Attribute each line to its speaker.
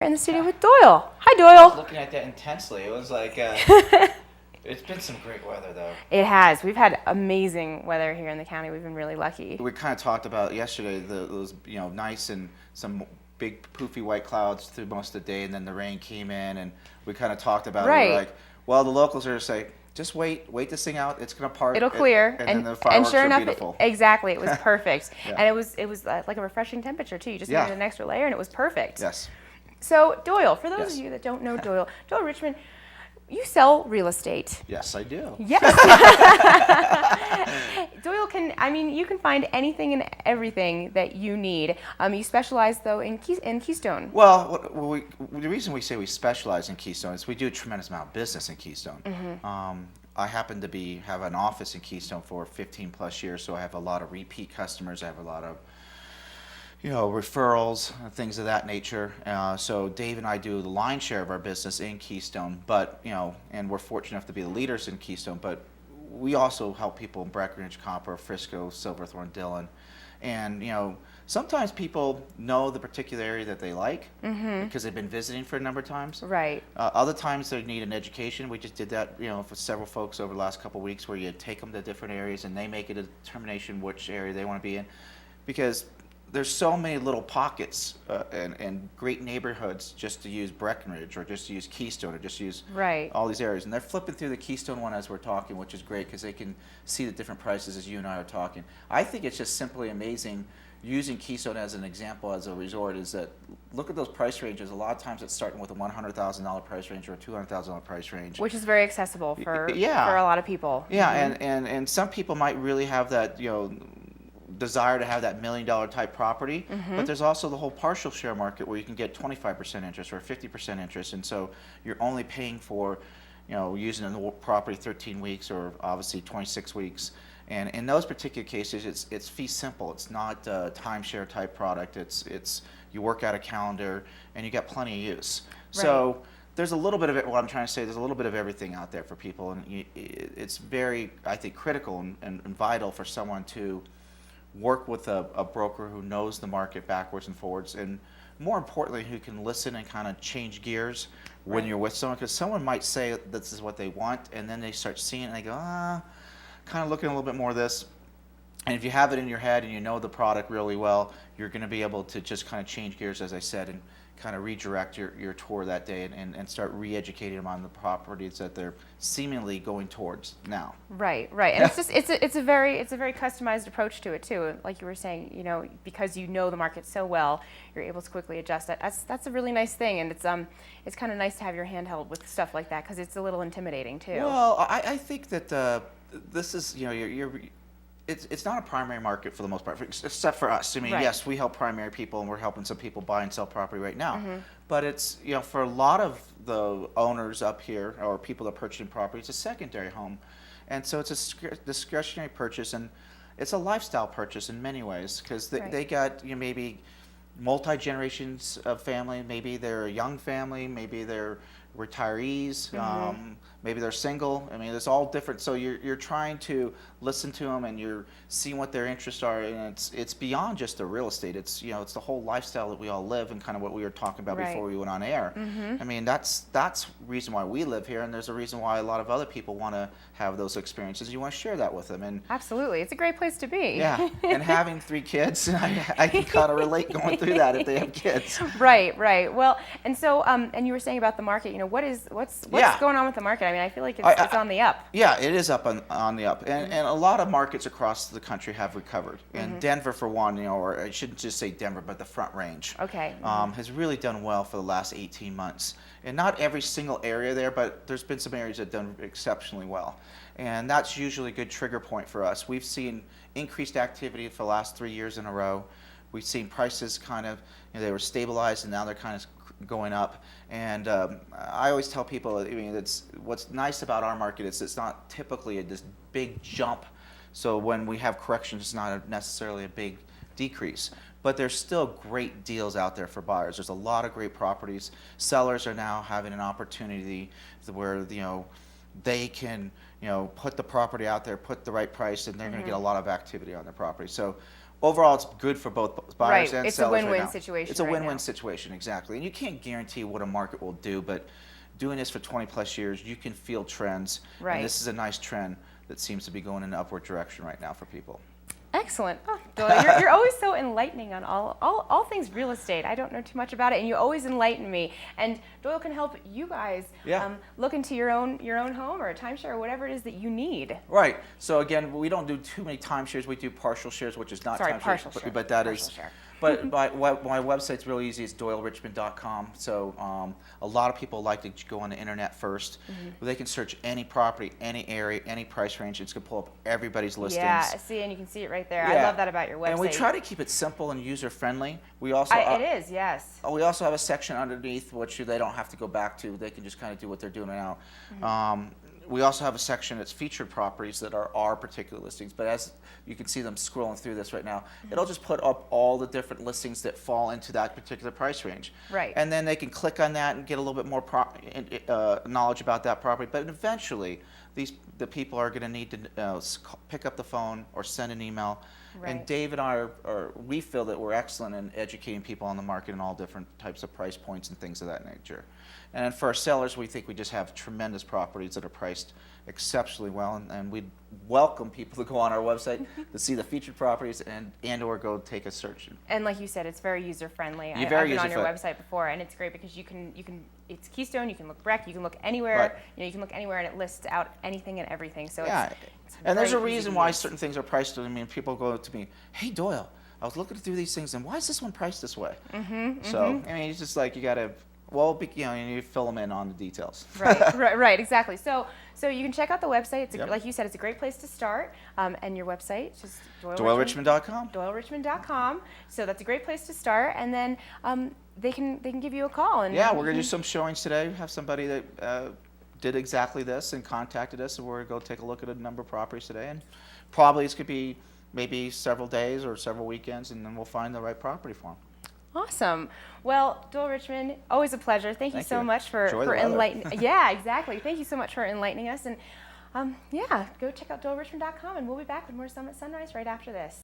Speaker 1: In the studio with Doyle. Hi, Doyle.
Speaker 2: Looking at that intensely, it was like it's been some great weather though.
Speaker 1: It has. We've had amazing weather here in the county. We've been really lucky.
Speaker 2: We kind of talked about yesterday those nice and some big poofy white clouds through most of the day, and then the rain came in, and we kind of talked about it. We were like, well, the locals are saying, just wait this thing out. It's gonna part.
Speaker 1: It'll clear,
Speaker 2: and then the fireworks
Speaker 1: sure enough,
Speaker 2: are beautiful.
Speaker 1: Exactly, it was perfect,
Speaker 2: Yeah.
Speaker 1: and it was like a refreshing temperature too. You just needed an extra layer, and it was perfect.
Speaker 2: Yes.
Speaker 1: So Doyle, for those of you that don't know Doyle Richmond, you sell real estate.
Speaker 2: Yes, I do.
Speaker 1: Yes. Doyle you can find anything and everything that you need. You specialize though in Keystone.
Speaker 2: Well, the reason we say we specialize in Keystone is we do a tremendous amount of business in Keystone.
Speaker 1: Mm-hmm.
Speaker 2: I happen to have an office in Keystone for 15 plus years, so I have a lot of repeat customers. I have a lot of referrals, things of that nature. So Dave and I do the lion's share of our business in Keystone, but and we're fortunate enough to be the leaders in Keystone. But we also help people in Breckenridge, Copper, Frisco, Silverthorne, Dillon, and sometimes people know the particular area that they like because they've been visiting for a number of times.
Speaker 1: Right.
Speaker 2: Other times they need an education. We just did that, for several folks over the last couple of weeks, where you take them to different areas and they make a determination which area they want to be in, because there's so many little pockets and great neighborhoods just to use Breckenridge or just to use Keystone or just use all these areas. And they're flipping through the Keystone one as we're talking, which is great because they can see the different prices as you and I are talking. I think it's just simply amazing using Keystone as an example as a resort is that look at those price ranges. A lot of times it's starting with a $100,000 price range or a $200,000 price range.
Speaker 1: Which is very accessible for a lot of people.
Speaker 2: Yeah, and some people might really have that, desire to have that $1 million type property, but there's also the whole partial share market where you can get 25% interest or 50% interest, and so you're only paying for, using the property 13 weeks or obviously 26 weeks. And in those particular cases, it's fee simple. It's not a timeshare type product. It's you work out a calendar and you got plenty of use. Right. So there's a little bit of it. What I'm trying to say, there's a little bit of everything out there for people, and it's very, I think, critical and vital for someone to work with a broker who knows the market backwards and forwards, and more importantly, who can listen and kind of change gears when you're with someone, because someone might say this is what they want, and then they start seeing it and they go, kind of looking a little bit more of this. And if you have it in your head and you know the product really well, you're going to be able to just kind of change gears, as I said, and kind of redirect your tour that day and start re-educating them on the properties that they're seemingly going towards now.
Speaker 1: Right. And it's a very customized approach to it too. Like you were saying, because you know the market so well, you're able to quickly adjust that. That's a really nice thing, and it's kind of nice to have your hand held with stuff like that because it's a little intimidating too.
Speaker 2: Well, I think that this is it's not a primary market for the most part, except for us. I mean, yes, we help primary people, and we're helping some people buy and sell property right now. But it's, for a lot of the owners up here or people that are purchasing property, it's a secondary home. And so it's a discretionary purchase, and it's a lifestyle purchase in many ways, because they got maybe multi-generations of family. Maybe they're a young family, maybe they're retirees, maybe they're single. I mean, it's all different. So you're trying to listen to them, and you're seeing what their interests are, and it's beyond just the real estate. It's it's the whole lifestyle that we all live, and kind of what we were talking about before we went on air. I mean, that's the reason why we live here, and there's a reason why a lot of other people want to have those experiences. You want to share that with them, and
Speaker 1: absolutely, it's a great place to be.
Speaker 2: Yeah, and having 3 kids, I can kind of relate going through that if they have kids.
Speaker 1: Right. Well, and so and you were saying about the market. What's going on with the market? I mean, I feel like it's on the up.
Speaker 2: Yeah, it is up on the up, and a lot of markets across the country have recovered. And Denver, for one, or I shouldn't just say Denver, but the Front Range, has really done well for the last 18 months. And not every single area there, but there's been some areas that have done exceptionally well. And that's usually a good trigger point for us. We've seen increased activity for the last 3 years in a row. We've seen prices kind of, they were stabilized, and now they're kind of going up. And I always tell people, I mean, what's nice about our market is it's not typically this big jump. So when we have corrections, it's not necessarily a big decrease. But there's still great deals out there for buyers. There's a lot of great properties. Sellers are now having an opportunity where they can put the property out there, put the right price, and they're going to get a lot of activity on their property. So overall, it's good for both buyers
Speaker 1: Right.
Speaker 2: and
Speaker 1: It's a
Speaker 2: sellers right
Speaker 1: win-win
Speaker 2: now.
Speaker 1: situation
Speaker 2: It's a
Speaker 1: right
Speaker 2: win-win
Speaker 1: now.
Speaker 2: situation, exactly. And you can't guarantee what a market will do, but doing this for 20 plus years, you can feel trends.
Speaker 1: Right.
Speaker 2: And this is a nice trend that seems to be going in an upward direction right now for people.
Speaker 1: Excellent. Oh, Doyle, you're always so enlightening on all things real estate. I don't know too much about it, and you always enlighten me. And Doyle can help you guys
Speaker 2: Yeah.
Speaker 1: look into your own home or a timeshare or whatever it is that you need.
Speaker 2: Right. So again, we don't do too many timeshares. We do partial shares, which is not
Speaker 1: Sorry,
Speaker 2: timeshares,
Speaker 1: partial share.
Speaker 2: but that
Speaker 1: Partial
Speaker 2: is.
Speaker 1: share.
Speaker 2: But my website's really easy. It's doylerichmond.com. So a lot of people like to go on the internet first. They can search any property, any area, any price range. It's going to pull up everybody's listings.
Speaker 1: Yeah, see, and you can see it right there. I
Speaker 2: Yeah.
Speaker 1: love that about your website.
Speaker 2: And we try to keep it simple and user friendly. We also
Speaker 1: It is, yes.
Speaker 2: we also have a section underneath which they don't have to go back to. They can just kind of do what they're doing now. We also have a section that's featured properties that are our particular listings. But as you can see them scrolling through this right now, it'll just put up all the different listings that fall into that particular price range.
Speaker 1: Right.
Speaker 2: And then they can click on that and get a little bit more knowledge about that property. But eventually, the people are going to need to pick up the phone or send an email.
Speaker 1: Right.
Speaker 2: And Dave and I we feel that we're excellent in educating people on the market and all different types of price points and things of that nature. And then for our sellers, we think we just have tremendous properties that are priced exceptionally well, and we'd welcome people to go on our website to see the featured properties and or go take a search.
Speaker 1: And like you said, it's very user friendly.
Speaker 2: You're
Speaker 1: I've
Speaker 2: very
Speaker 1: been on your
Speaker 2: user-friendly.
Speaker 1: website before, and it's great because you can it's Keystone. You can look Breck. You can look anywhere.
Speaker 2: Right.
Speaker 1: You can look anywhere, and it lists out anything and everything. So
Speaker 2: Yeah,
Speaker 1: it's
Speaker 2: and there's a
Speaker 1: very easy
Speaker 2: reason
Speaker 1: to
Speaker 2: why
Speaker 1: use.
Speaker 2: certain things are priced. I mean, people go to me, "Hey Doyle, I was looking through these things, and why is this one priced this way?" So I mean, it's just like you gotta, you fill them in on the details.
Speaker 1: Right, exactly. So you can check out the website. It's
Speaker 2: Yep.
Speaker 1: like you said, it's a great place to start. And your website, just
Speaker 2: DoyleRichmond.com.
Speaker 1: DoyleRichmond.com. So that's a great place to start. And then they can give you a call. And
Speaker 2: Yeah, we're gonna do some showings today. We have somebody that did exactly this and contacted us, and we're gonna go take a look at a number of properties today. And probably it's gonna be maybe several days or several weekends, and then we'll find the right property for them.
Speaker 1: Awesome. Well, Doyle Richmond, always a pleasure. Thank you
Speaker 2: Thank
Speaker 1: so
Speaker 2: you.
Speaker 1: much for
Speaker 2: Enjoy the weather.
Speaker 1: enlightening. Yeah, exactly. Thank you so much for enlightening us. And yeah, go check out DoyleRichmond.com, and we'll be back with more Summit Sunrise right after this.